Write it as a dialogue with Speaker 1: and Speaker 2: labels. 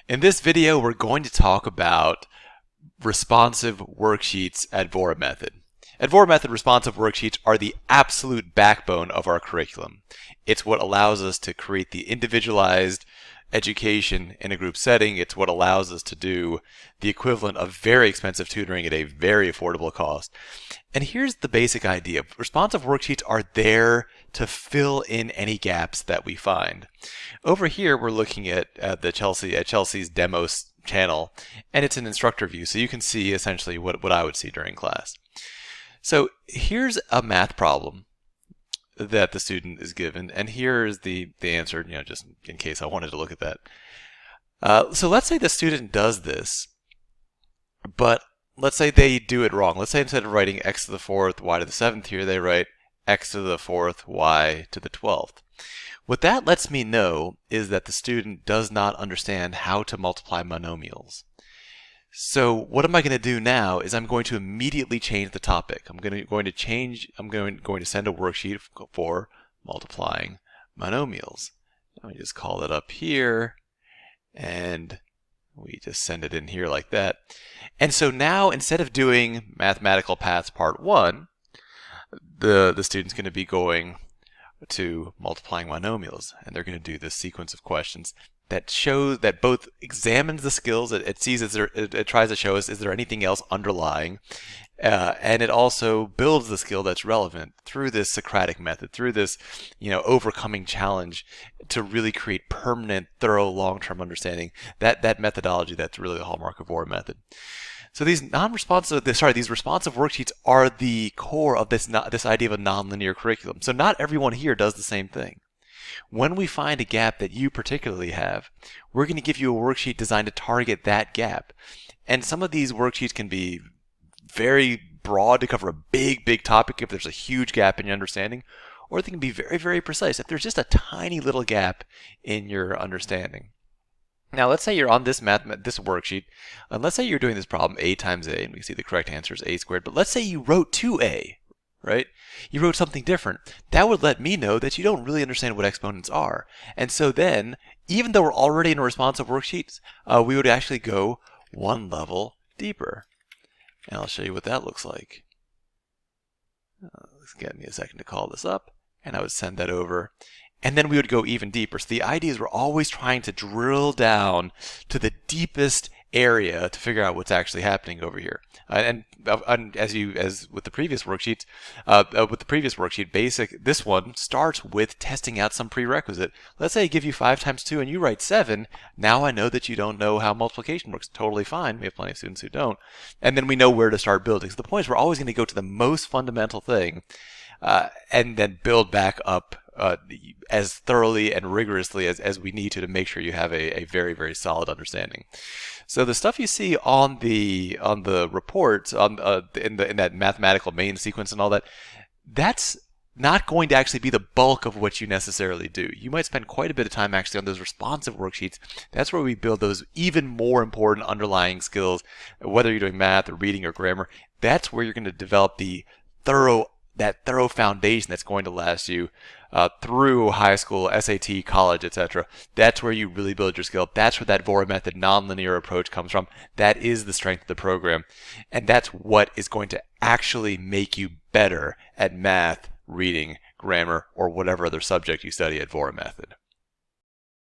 Speaker 1: In this video, we're going to talk about responsive worksheets at Vohra method. At Vohra method, responsive worksheets are the absolute backbone of our curriculum. It's what allows us to create the individualized education in a group setting. It's what allows us to do the equivalent of very expensive tutoring at a very affordable cost. And here's the basic idea. Responsive worksheets are there to fill in any gaps that we find. Over here, we're looking at Chelsea's demo channel, and it's an instructor view, so you can see essentially what I would see during class. So here's a math problem that the student is given, and here is the answer, just in case I wanted to look at that. So let's say the student does this, but let's say they do it wrong. Let's say instead of writing x to the 4th, y to the 7th here, they write x to the 4th, y to the 12th. What that lets me know is that the student does not understand how to multiply monomials. So what am I going to do now is I'm going to immediately change the topic. I'm going to send a worksheet for multiplying monomials. Let me just call it up here, and we just send it in here like that. And so now, instead of doing mathematical paths part 1, the student's going to be going to multiplying monomials, and they're going to do this sequence of questions that shows that both examines the skills. It sees it tries to show us is there anything else underlying, and it also builds the skill that's relevant through this Socratic method, through this overcoming challenge to really create permanent, thorough, long-term understanding. That methodology that's really the hallmark of Vohra method. So these responsive worksheets are the core of this idea of a nonlinear curriculum. So not everyone here does the same thing. When we find a gap that you particularly have, we're going to give you a worksheet designed to target that gap. And some of these worksheets can be very broad to cover a big topic if there's a huge gap in your understanding, or they can be very, very precise if there's just a tiny little gap in your understanding. Now, let's say you're on this worksheet, and let's say you're doing this problem a times a, and we see the correct answer is a squared, but let's say you wrote 2a, right? You wrote something different. That would let me know that you don't really understand what exponents are. And so then, even though we're already in a responsive worksheet, we would actually go one level deeper. And I'll show you what that looks like. Let's get me a second to call this up, and I would send that over. And then we would go even deeper. So the idea is we're always trying to drill down to the deepest area to figure out what's actually happening over here. And as with the previous worksheets, this one starts with testing out some prerequisite. Let's say I give you 5 times 2 and you write 7. Now I know that you don't know how multiplication works. Totally fine. We have plenty of students who don't. And then we know where to start building. So the point is we're always going to go to the most fundamental thing and then build back up as thoroughly and rigorously as we need to make sure you have a very, very solid understanding. So the stuff you see on the reports in that mathematical main sequence and all that, that's not going to actually be the bulk of what you necessarily do. You might spend quite a bit of time actually on those responsive worksheets. That's where we build those even more important underlying skills, whether you're doing math or reading or grammar. That's where you're going to develop that thorough foundation that's going to last you through high school, SAT, college, etc. That's where you really build your skill. That's where that Vohra method nonlinear approach comes from. That is the strength of the program. And that's what is going to actually make you better at math, reading, grammar, or whatever other subject you study at Vohra method.